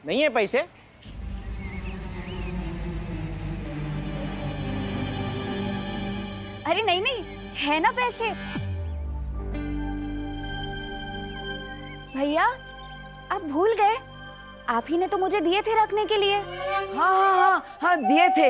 नहीं है पैसे? अरे नहीं नहीं, है ना पैसे। भैया आप भूल गए, आप ही ने तो मुझे दिए थे रखने के लिए। हाँ हाँ हाँ हाँ, दिए थे।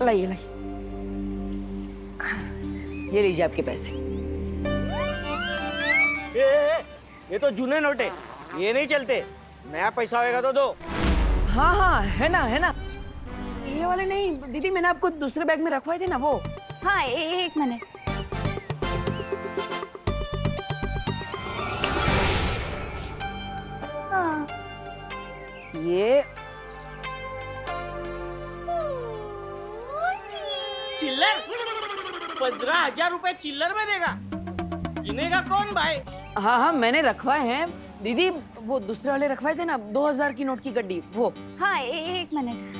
लाइए ये लीजिए आपके पैसे। ये तो जूने नोट है, ये नहीं चलते। नया पैसा होएगा तो दो। हाँ हाँ, है ना। ये वाले नहीं दीदी, मैंने आपको दूसरे बैग में रखवाए थे ना वो। हाँ एक मिनट। हाँ ये चिल्लर 15,000 रुपए चिल्लर में देगा? गिनेगा कौन भाई? हाँ मैंने रखवाए हैं दीदी, वो दूसरे वाले रखवाए थे ना 2000 की नोट की गड्डी वो। हाँ एक मिनट।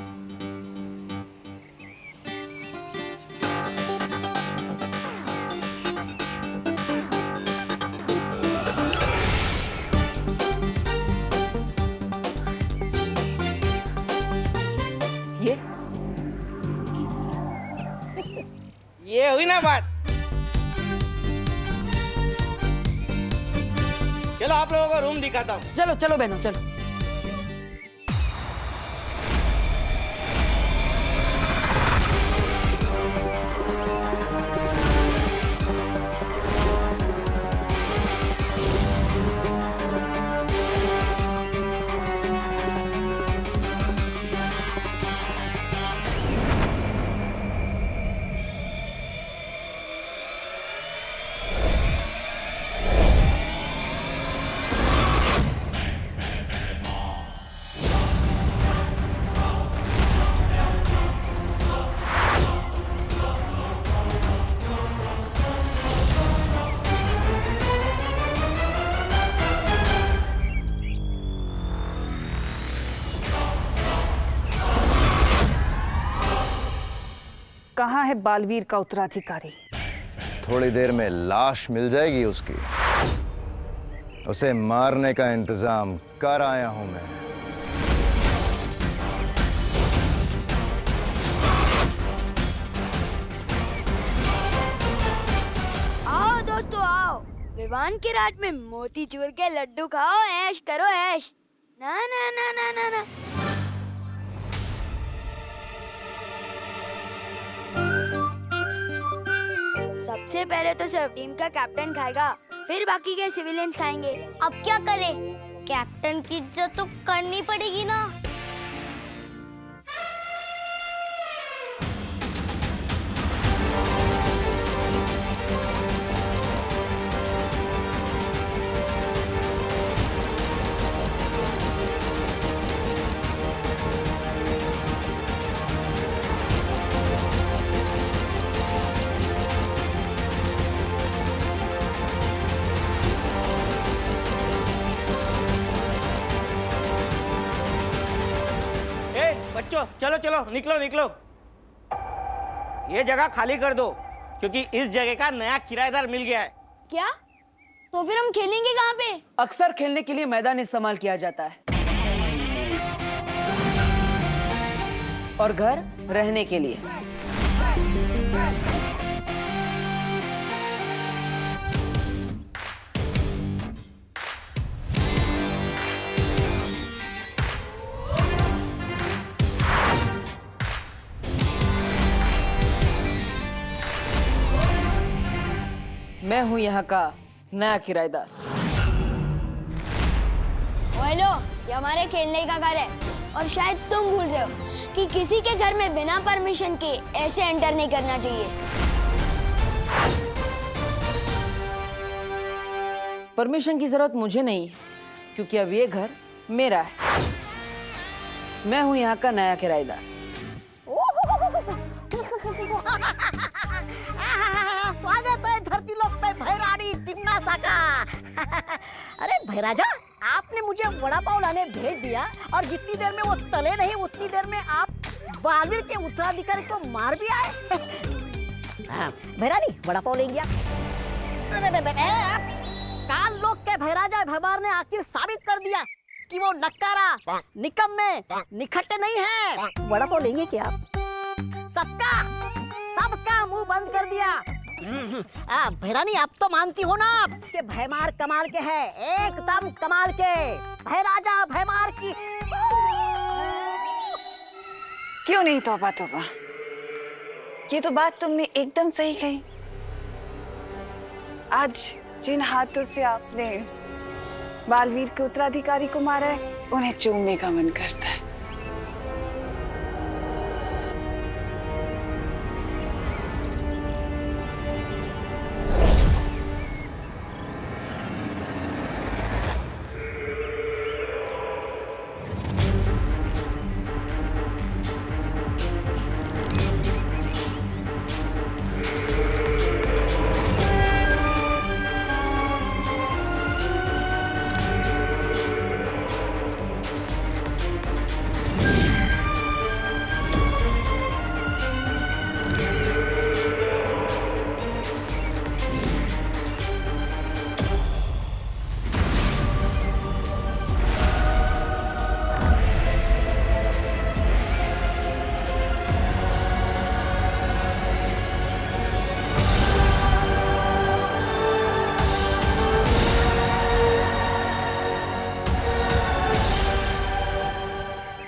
ये हुई ना बात। चलो आप लोगों को रूम दिखाता हूँ। चलो बहनों चलो। कहाँ है बालवीर का उत्तराधिकारी? थोड़ी देर में लाश मिल जाएगी उसकी। उसे मारने का इंतजाम कर आया हूं मैं। आओ दोस्तों आओ, विवान की रात में मोतीचूर के लड्डू खाओ, ऐश करो ऐश। ना ना ना ना ना ना। सबसे पहले तो सिर्फ टीम का कैप्टन खाएगा, फिर बाकी के सिविलियंस खाएंगे। अब क्या करें? कैप्टन की इज्जत तो करनी पड़ेगी ना। बच्चों चलो निकलो। ये जगह खाली कर दो, क्योंकि इस जगह का नया किराएदार मिल गया है। क्या? तो फिर हम खेलेंगे कहाँ पे? अक्सर खेलने के लिए मैदान इस्तेमाल किया जाता है और घर रहने के लिए। मैं हूं यहाँ का नया किराएदार। हेलो, ये हमारे खेलने का घर है और शायद तुम भूल रहे हो कि किसी के घर में बिना परमिशन के ऐसे एंटर नहीं करना चाहिए। परमिशन की जरूरत मुझे नहीं, क्योंकि अब ये घर मेरा है। मैं हूं यहाँ का नया किराएदार। स्वागत है धरती लोक पे भैरानी तिम्नासा का। अरे भैराजा, आप आपने मुझे वड़ा पाव लाने भेज दिया और जितनी देर में वो तले नहीं उतनी देर में आप बालवीर के उत्तराधिकारी को मार भी आए। हाँ, भैरानी वड़ा पाव लेंगे आप? काल लोग के भैराजा भैमार ने आखिर साबित कर दिया कि वो नक्कारा निकम्मे निखट्टे नहीं है। वड़ा पाव लेंगे क्या आप? सबका मुंह बंद कर दिया। भैरानी आप तो मानती हो ना कि भैमार कमाल के है, एकदम कमाल के। भैराजा भैमार की क्यों नहीं तौबा तौबा, ये तो बात तुमने एकदम सही कही। आज जिन हाथों से आपने बालवीर के उत्तराधिकारी को मारा है उन्हें चूमने का मन करता है।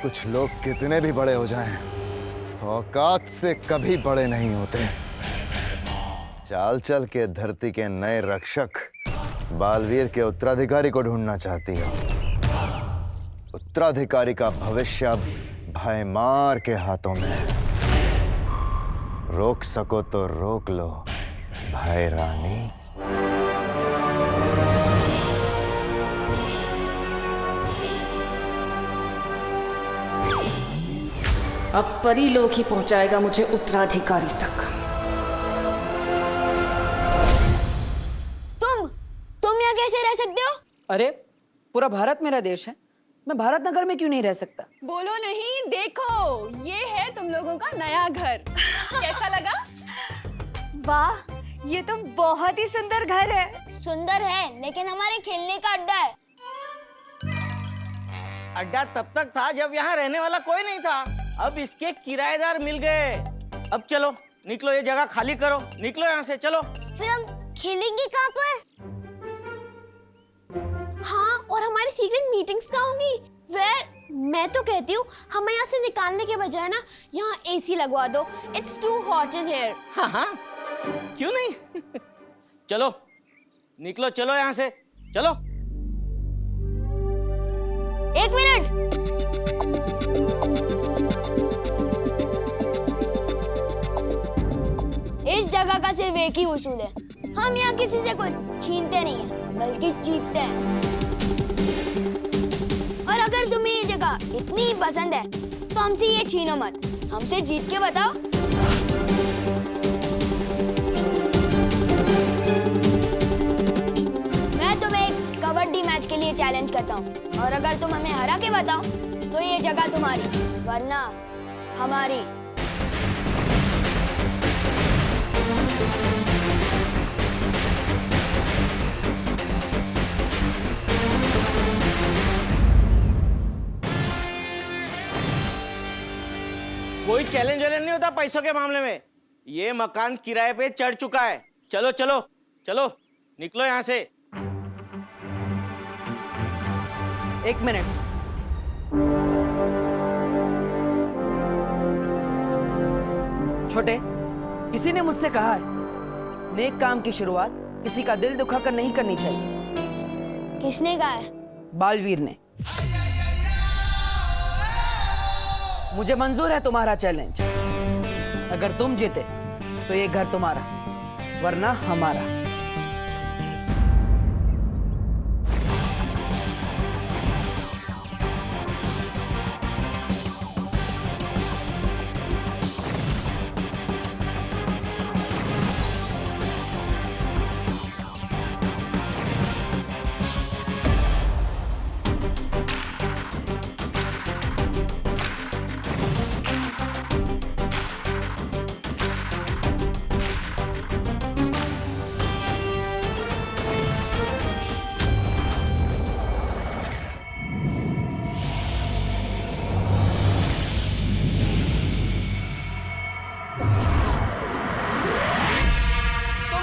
कुछ लोग कितने भी बड़े हो जाएं, औकात से कभी बड़े नहीं होते। चाल चल के धरती के नए रक्षक बालवीर के उत्तराधिकारी को ढूंढना चाहती हो। उत्तराधिकारी का भविष्य अब भैमार के हाथों में है। रोक सको तो रोक लो भैरानी। अब परी लोग ही पहुंचाएगा मुझे उत्तराधिकारी तक। तुम यहाँ कैसे रह सकते हो? अरे पूरा भारत मेरा देश है, मैं भारत नगर में क्यों नहीं रह सकता? बोलो नहीं, देखो ये है तुम लोगों का नया घर। कैसा लगा? वाह, ये तो बहुत ही सुंदर घर है। सुंदर है लेकिन हमारे खेलने का अड्डा है। अड्डा तब तक था जब यहाँ रहने वाला कोई नहीं था। अब इसके किराएदार मिल गए। अब चलो निकलो, ये जगह खाली करो, निकलो यहाँ से, चलो। फिर हम खेलेंगे कहाँ पर? हाँ, और हमारी सीक्रेट मीटिंग्स कहाँ होंगी? मैं तो कहती हूँ हमें यहाँ से निकालने के बजाय ना यहाँ एसी लगवा दो। It's too hot in here. हाँ हाँ, क्यों नहीं? चलो निकलो, चलो यहाँ से, चलो। 1 मिनट। इस जगह का सिर्फ एक ही उसूल है, हम यहाँ किसी से कुछ छीनते नहीं हैं, बल्कि जीतते हैं। और अगर तुम्हें ये जगह इतनी ही पसंद है तो हमसे ये छीनो मत, हमसे जीत के बताओ। मैं तुम्हें एक कबड्डी मैच के लिए चैलेंज करता हूँ, और अगर तुम हमें हरा के बताओ तो ये जगह तुम्हारी, वरना हमारी। कोई चैलेंज वैलेंज नहीं होता पैसों के मामले में। ये मकान किराए पे चढ़ चुका है। चलो चलो चलो, निकलो यहाँ से। 1 मिनट। छोटे, किसी ने मुझसे कहा है नेक काम की शुरुआत किसी का दिल दुखाकर नहीं करनी चाहिए। किसने कहा है? बालवीर ने। मुझे मंजूर है तुम्हारा चैलेंज। अगर तुम जीते तो ये घर तुम्हारा, वरना हमारा।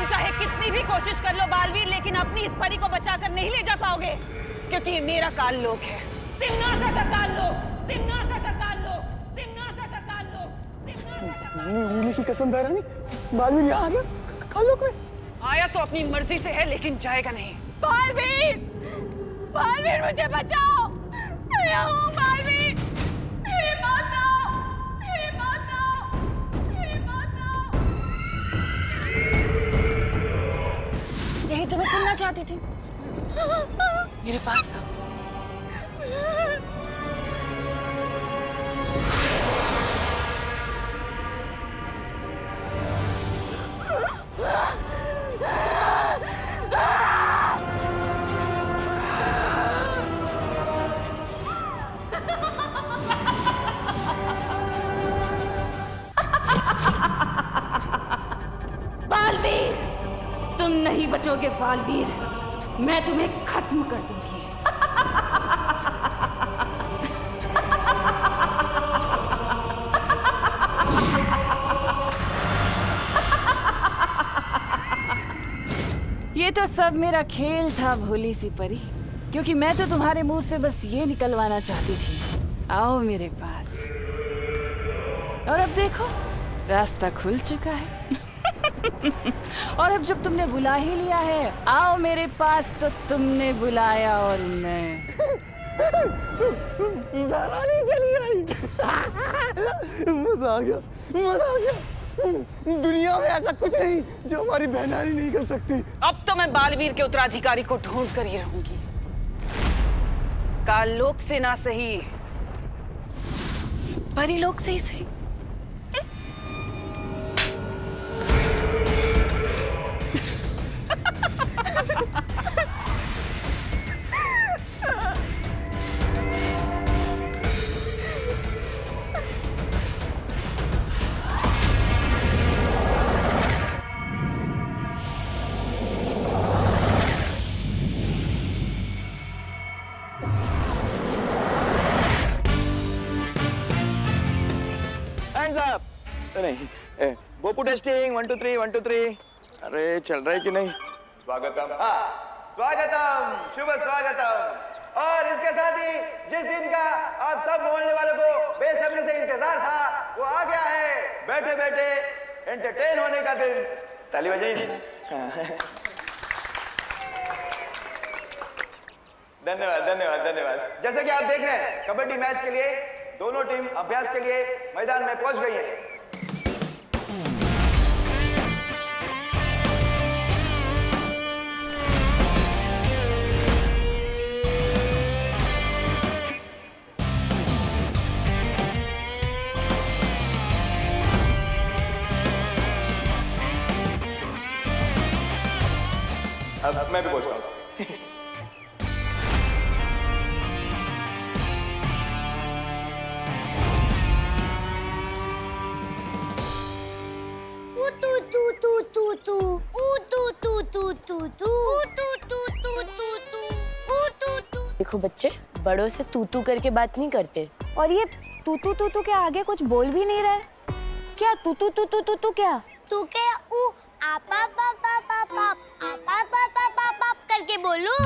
चाहे कितनी भी कोशिश कर लो बालवीर, लेकिन अपनी इस परी को बचाकर नहीं ले जा पाओगे, क्योंकि ये मेरा काल लोक है। तिम्नासा का काल लोक, तिम्नासा का काल लोक, तिम्नासा का काल लोक। उंगली की कसम बहरानी, बालवीर यहाँ आ गया कालोक में। आया तो अपनी मर्जी से है, लेकिन जाएगा नहीं। बालवीर, बालवीर मुझे बचाओ, मैं यहाँ हूँ बालवीर, मेरे पास आओ, मेरे पास आओ, मेरे पास आओ। यही तो मैं सुनना चाहती थी। मेरे पास आओ। बालवीर, तुम नहीं बचोगे बालवीर, मैं तुम्हें खत्म कर दूंगी। ये तो सब मेरा खेल था भोली सी परी, क्योंकि मैं तो तुम्हारे मुंह से बस ये निकलवाना चाहती थी, आओ मेरे पास। और अब देखो रास्ता खुल चुका है। और अब जब तुमने बुला ही लिया है, आओ मेरे पास, तो तुमने बुलाया और मैं बहरानी चली आई। मजा आ गया, मजा आ गया। दुनिया में ऐसा कुछ नहीं जो हमारी बहनानी नहीं कर सकती। अब तो मैं बालवीर के उत्तराधिकारी को ढूंढ कर ही रहूंगी। काललोक से ना सही, परीलोक से ही सही। नहीं, बोपू टेस्टिंग 1 2 3 1 2 3। अरे चल रहा है कि नहीं? स्वागतम, हाँ स्वागतम, शुभ स्वागतम। और इसके साथ ही जिस दिन का आप सब मोहल्ले वालों को बेसब्री से इंतजार था, वो आ गया है। बैठे बैठे एंटरटेन होने का दिन। ताली बजाइए। धन्यवाद धन्यवाद धन्यवाद। जैसे कि आप देख रहे हैं, कबड्डी मैच के लिए दोनों टीम अभ्यास के लिए मैदान में पहुंच गई है। अब मैं भी पहुंचता हूँ। देखो बच्चे, बड़ों से तू तू करके बात नहीं करते। और ये तू तू के आगे कुछ बोल भी नहीं रहा। क्या तू क्या? तू क्या ऊ आपा पापा पापा आपा पापा पापा करके बोलूं?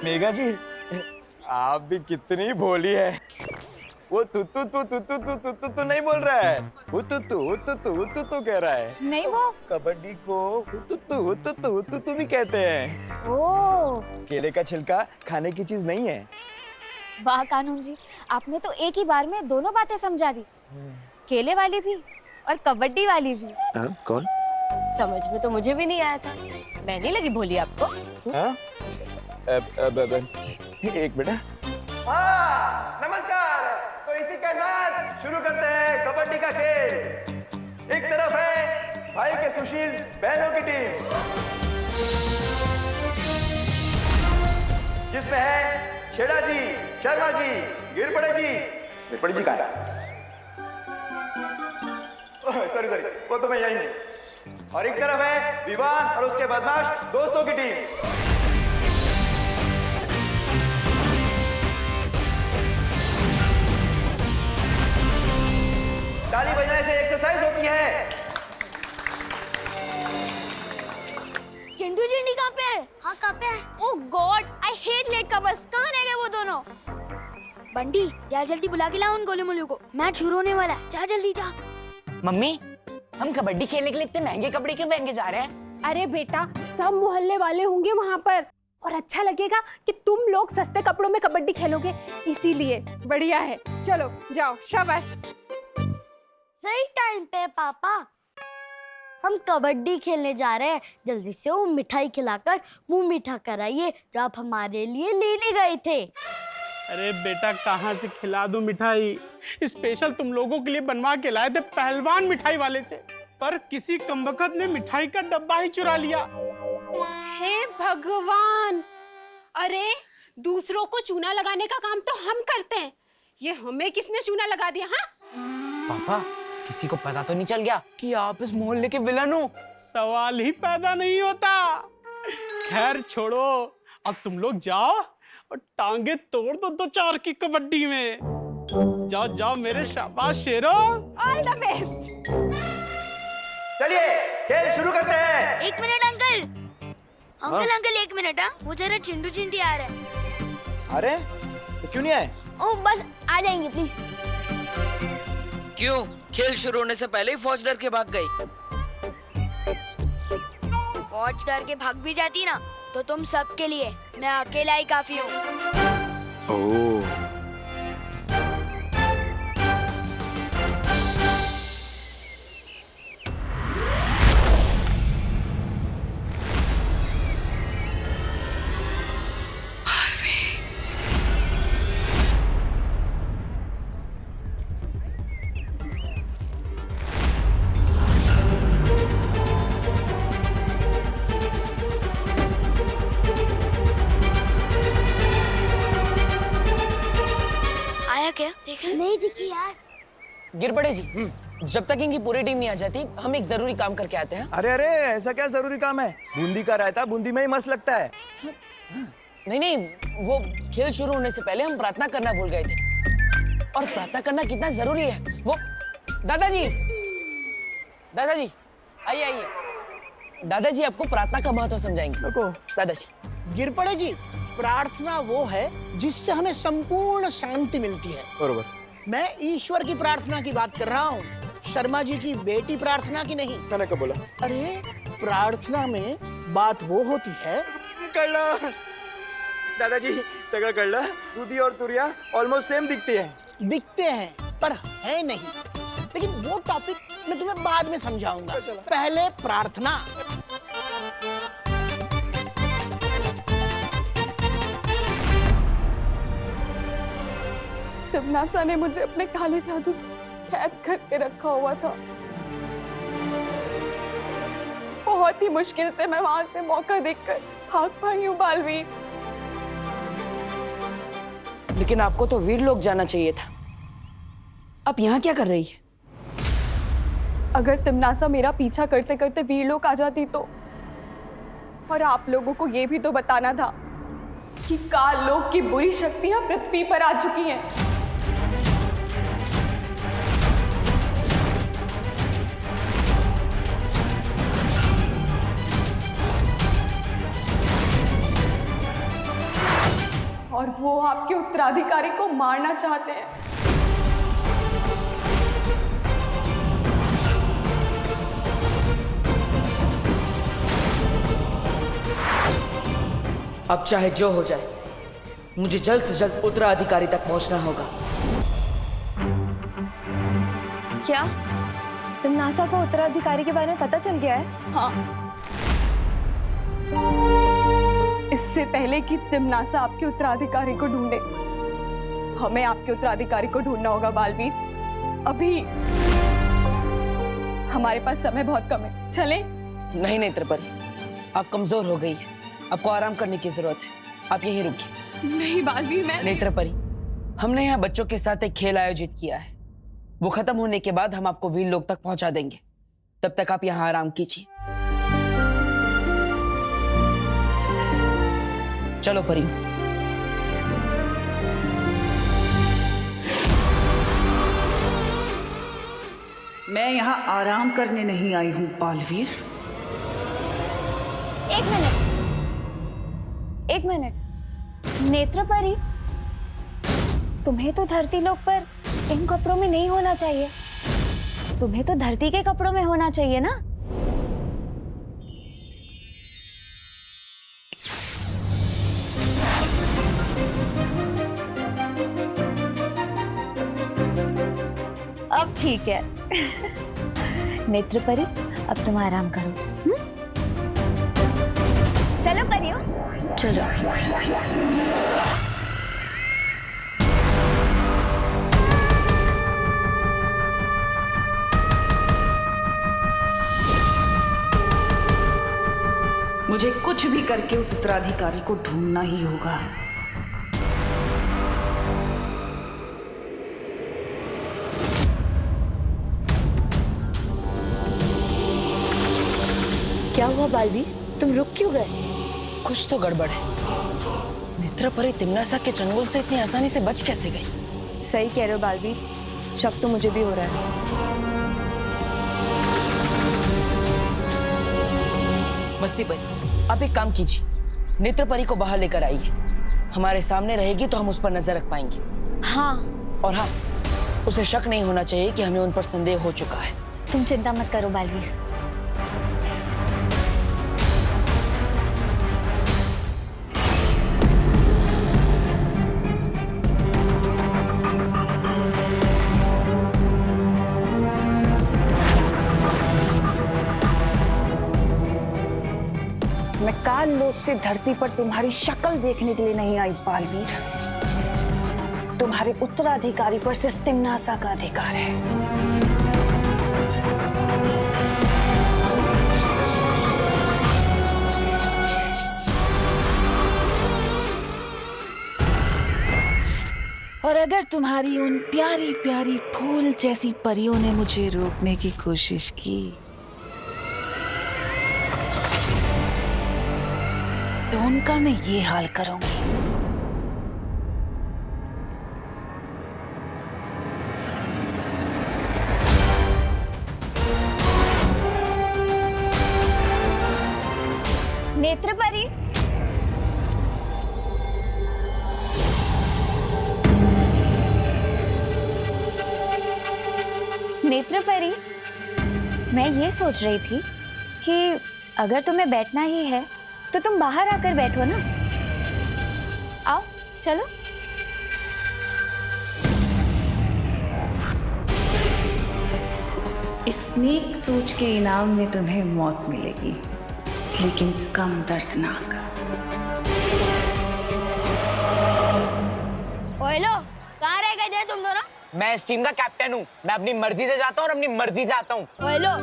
मेघा जी, आप भी कितनी भोली है। वो तू नहीं बोल रहा है, वो तू कह रहा है। नहीं, वो कबड्डी को तू भी कहते हैं। ओ, केले का छिलका खाने की चीज नहीं है। वाह कानून जी, आपने तो एक ही बार में दोनों बातें समझा दी, केले वाली भी और कबड्डी वाली भी। कौन? समझ में तो मुझे भी नहीं आया था। मैं नहीं लगी भोली आपको? एक बेटा। नमस्कार। तो इसी के साथ शुरू करते हैं कबड्डी का खेल। एक तरफ है भाई के सुशील बहनों की टीम, जिसमें है छेड़ा जी, शर्मा जी, गिरपड़े जी कहाँ है? सॉरी वो तो मैं यही हूँ। और एक तरफ है विवान और उसके बदमाश दोस्तों की टीम। ताली बजाने से एक्सरसाइज होती है। चिंटू चिंडी कहाँ पे है? हाँ कहाँ पे है? Oh god, I hate late comers. कहाँ रह गए वो दोनों? बंटी जा जल्दी बुला के लाओ उन गोले मोले को, मैच शुरू होने वाला है। जा जल्दी जा। मम्मी, हम कबड्डी खेलने के लिए इतने महंगे कपड़े क्यों पहन के जा रहे हैं? अरे बेटा, सब मोहल्ले वाले होंगे वहाँ पर और अच्छा लगेगा कि तुम लोग सस्ते कपड़ों में कबड्डी खेलोगे, इसीलिए बढ़िया है। चलो जाओ, शाबाश। सही टाइम पे पापा, हम कबड्डी खेलने जा रहे हैं। जल्दी से वो मिठाई खिलाकर मुंह मीठा कराइए जो आप हमारे लिए लेने गए थे। अरे बेटा, कहाँ से खिला दूं मिठाई? स्पेशल तुम लोगों के लिए बनवा के लाए थे पहलवान मिठाई वाले से, पर किसी कमबख्त ने मिठाई का डब्बा ही चुरा लिया। हे भगवान! अरे दूसरों को चूना लगाने का काम तो हम करते हैं, ये हमें किसने चूना लगा दिया? हाँ पापा, किसी को पता तो नहीं चल गया कि आप इस मोहल्ले के विलन हो? सवाल ही पैदा नहीं होता। खैर छोड़ो, अब तुम लोग जाओ और टांगे तोड़ दो 2-4 की कबड्डी में। जाओ जाओ मेरे शाबाश शेरो। All the best. चलिए खेल शुरू करते हैं। 1 minute uncle. Uncle uncle 1 minute. हाँ, वो जरा चिंटू चिंटी आ रहे हैं। अरे तो क्यों नहीं आए? ओ बस आ जाएंगे प्लीज। क्यों? खेल शुरू होने से पहले ही फौज डर के भाग गई। फौज डर के भाग भी जाती ना तो तुम सबके लिए मैं अकेला ही काफी हूँ। ओह, नहीं दिखी यार। गिर पड़े जी, जब तक इनकी पूरी टीम नहीं आ जाती हम एक जरूरी काम करके आते हैं। अरे अरे, ऐसा क्या जरूरी काम है? बूंदी का रायता बूंदी में ही मस्त लगता है। नहीं नहीं, वो खेल शुरू होने से पहले हम प्रार्थना करना भूल गए थे, और प्रार्थना करना कितना जरूरी है वो। दादाजी, दादाजी आइए आइए, दादाजी आपको प्रार्थना का महत्व समझाएंगे। दादाजी। गिर पड़े जी, प्रार्थना वो है जिससे हमें संपूर्ण शांति मिलती है। बरोबर। मैं ईश्वर की प्रार्थना की बात कर रहा हूँ, शर्मा जी की बेटी प्रार्थना की नहीं। मैंने कब बोला? अरे प्रार्थना में बात वो होती है। कळलं दादाजी, सगळं कळलं। दूधी और तुरिया ऑलमोस्ट सेम दिखते हैं पर है नहीं। लेकिन वो टॉपिक मैं तुम्हें बाद में समझाऊंगा, पहले प्रार्थना। तिम्नासा ने मुझे अपने काले जादू से कैद करके रखा हुआ था। बहुत ही मुश्किल से मैं वहां से मौका देखकर भाग पाई हूँ बालवीर। लेकिन आपको तो वीर लोग जाना चाहिए था, आप यहाँ क्या कर रही है? अगर तिम्नासा मेरा पीछा करते करते वीर लोग आ जाती तो, और आप लोगों को ये भी तो बताना था कि काल लोक की बुरी शक्तियां पृथ्वी पर आ चुकी हैं। और वो आपके उत्तराधिकारी को मारना चाहते हैं। अब चाहे जो हो जाए, मुझे जल्द से जल्द उत्तराधिकारी तक पहुंचना होगा। क्या तिम्नासा को उत्तराधिकारी के बारे में पता चल गया है? हाँ। इससे पहले कि तिम्नासा आपके उत्तराधिकारी को ढूंढे, हमें आपके उत्तराधिकारी को ढूंढना होगा बालवीर। अभी हमारे पास समय बहुत कम है, चलें? नहीं नहीं त्रिपरी, आप कमजोर हो गई है, आपको आराम करने की जरूरत है, आप यहीं रुकिए। नहीं बालवीर, मैं नहीं त्रिपरी, हमने यहाँ बच्चों के साथ एक खेल आयोजित किया है, वो खत्म होने के बाद हम आपको वीर लोक तक पहुंचा देंगे। तब तक आप यहाँ आराम कीजिए। चलो परी। मैं यहाँ आराम करने नहीं आई हूँ बालवीर। एक मिनट नेत्रपरी, तुम्हें तो धरती लोक पर इन कपड़ों में नहीं होना चाहिए। तुम्हें तो धरती के कपड़ों में होना चाहिए ना। अब ठीक है। नेत्रपरी, अब तुम आराम करो। चलो परियो, चलो। मुझे कुछ भी करके उस उत्तराधिकारी को ढूंढना ही होगा। क्या हुआ बालवीर, तुम रुक क्यों गए? कुछ तो गड़बड़ है। नेत्रपरी तिम्नासा के चंगुल से इतनी आसानी से बच कैसे गई? सही कह रहे हो बालवीर, शक तो मुझे भी हो रहा है। मस्ती परी, आप एक काम कीजिए, नेत्रपरी को बाहर लेकर आइए। हमारे सामने रहेगी तो हम उस पर नजर रख पाएंगे। हाँ। और हाँ, उसे शक नहीं होना चाहिए कि हमें उन पर संदेह हो चुका है। तुम चिंता मत करो बालवीर। मैं काल लोक से धरती पर तुम्हारी शक्ल देखने के लिए नहीं आई बालवीर। तुम्हारे उत्तराधिकारी पर सिर्फ तिम्नासा का अधिकार है। और अगर तुम्हारी उन प्यारी प्यारी फूल जैसी परियों ने मुझे रोकने की कोशिश की तो उनका मैं ये हाल करूंगी। नेत्रपरी, नेत्रपरी, मैं ये सोच रही थी कि अगर तुम्हें बैठना ही है तो तुम बाहर आकर बैठो ना। आओ, चलो। इस नेक सोच के इनाम में तुम्हें मौत मिलेगी, लेकिन कम दर्दनाक। ओएलो, कहाँ रह गए थे तुम दोनों? मैं इस टीम का कैप्टन हूँ। मैं अपनी मर्जी से जाता हूँ और अपनी मर्जी से आता हूँ। ओएलो,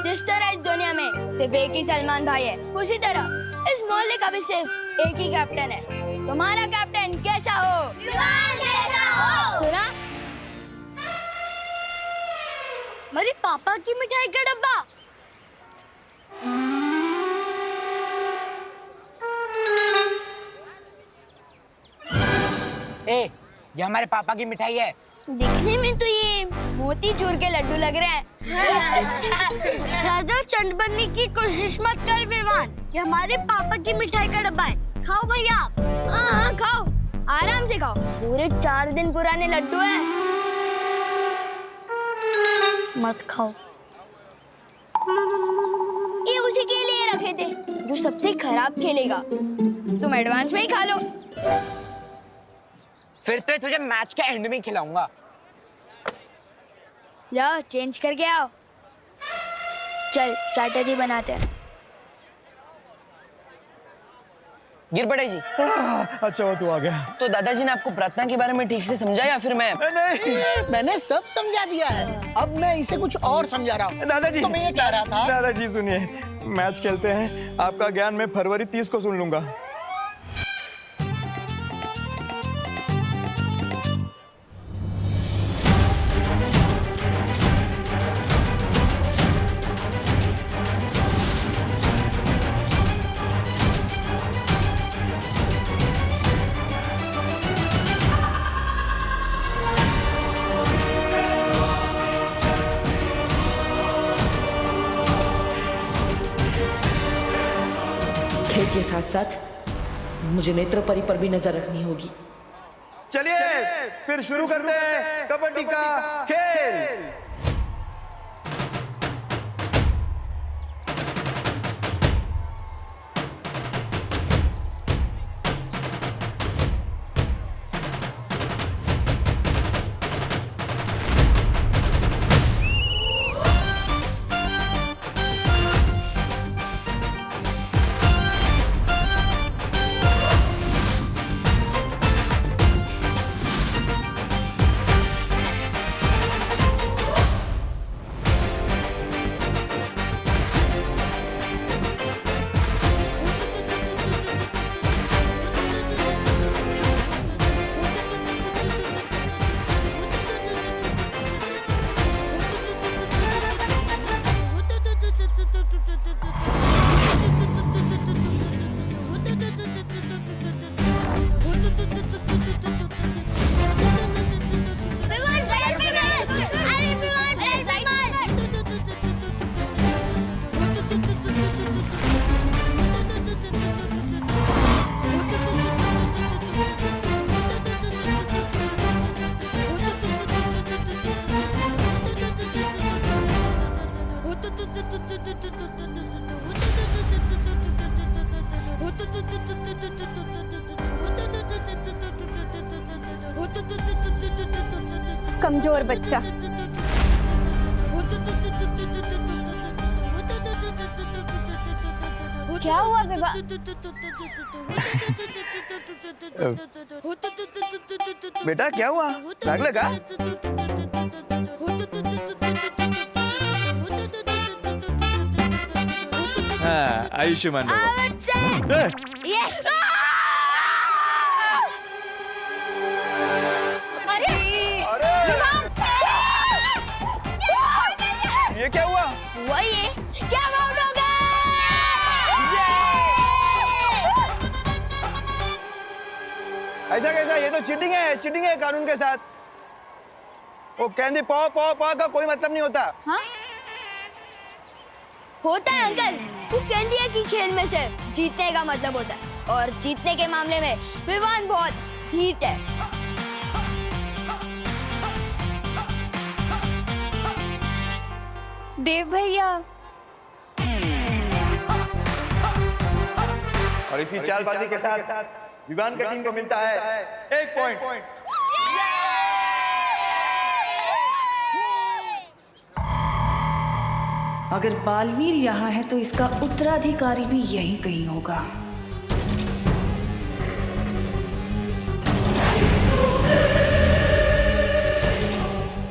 जिस तरह इस दुनिया में सिर्फ एक ही सलमान भाई है, उसी तरह इस मोहल्ले का भी सिर्फ एक ही कैप्टन है। तुम्हारा कैप्टन कैसा हो? जैसा हो। सुना? मेरे पापा की मिठाई का डब्बा। ए, ये हमारे पापा की मिठाई है। दिखने में तो ये मोतीचूर के लड्डू लग रहे हैं। ज्यादा चंड बनने की कोशिश मत कर विवान। ये हमारे पापा की मिठाई का डब्बा है। खाओ भैया। हाँ, खाओ, आराम से खाओ। पूरे 4 दिन पुराने लड्डू हैं। मत खाओ। ये उसी के लिए रखे थे जो सबसे खराब खेलेगा। तुम एडवांस में ही खा लो। फिर तो तुझे मैच के एंड में खिलाऊंगा। जाओ, चेंज करके आओ। चल, स्ट्रैटेजी बनाते हैं। गिरपड़े जी। अच्छा वो तू आ गया। तो दादाजी ने आपको प्रार्थना के बारे में ठीक से समझा या फिर मैं? नहीं, मैंने सब समझा दिया है। अब मैं इसे कुछ और समझा रहा हूँ। दादाजी, तो मैं ये कह रहा था। दादाजी सुनिए, मैच खेलते हैं। आपका ज्ञान मैं फरवरी 30 को सुन लूंगा। खेल के साथ साथ मुझे नेत्र परी पर भी नजर रखनी होगी। चलिए फिर शुरू करते हैं कबड्डी का खेल। कमजोर बच्चा। क्या हुआ विवाह? बेटा क्या हुआ, राग लगा? हाँ, आयुष्मान भव। यस। ये क्या हुआ? वही क्या आउट हो गए? ऐसा कैसा? ये तो चीटिंग है कानून के साथ। वो कहते पौ पौ पौ का कोई मतलब नहीं होता। हाँ? होता है अंकल। वो कहती है कि खेल में से जीतने का मतलब होता है, और जीतने के मामले में विवान बहुत हीट है। देव भैया। और इसी चालबाजी के साथ विवान का टीम को मिलता है 1 पॉइंट। अगर बालवीर यहाँ है तो इसका उत्तराधिकारी भी यहीं कहीं होगा।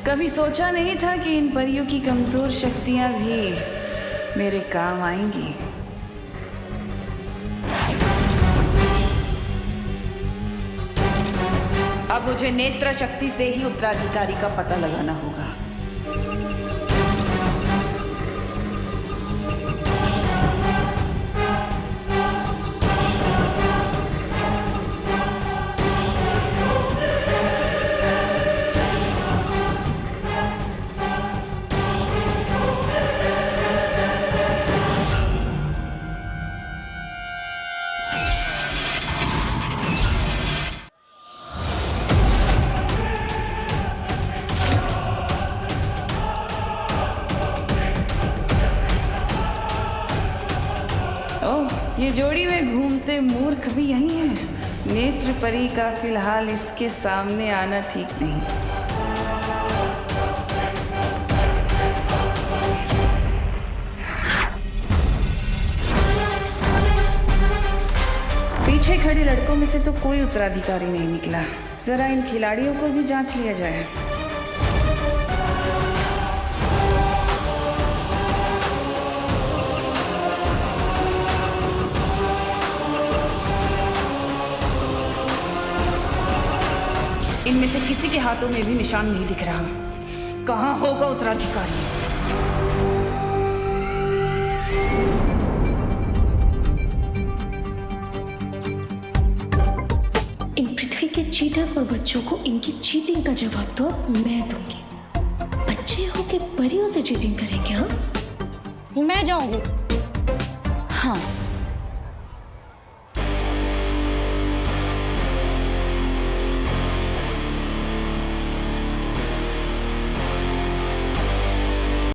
कभी सोचा नहीं था कि इन परियों की कमजोर शक्तियां भी मेरे काम आएंगी। अब मुझे नेत्र शक्ति से ही उत्तराधिकारी का पता लगाना होगा। ये जोड़ी में घूमते मूर्ख भी यही है। नेत्र परी का फिलहाल इसके सामने आना ठीक नहीं। पीछे खड़े लड़कों में से तो कोई उत्तराधिकारी नहीं निकला। जरा इन खिलाड़ियों को भी जांच लिया जाए। इनमें से किसी के हाथों में भी निशान नहीं दिख रहा। कहाँ होगा उत्तराधिकारी? इन पृथ्वी के चीटर और बच्चों को इनकी चीटिंग का जवाब तो मैं दूंगी। बच्चे हो के परियों से चीटिंग करेंगे? हाँ, मैं जाऊंगी।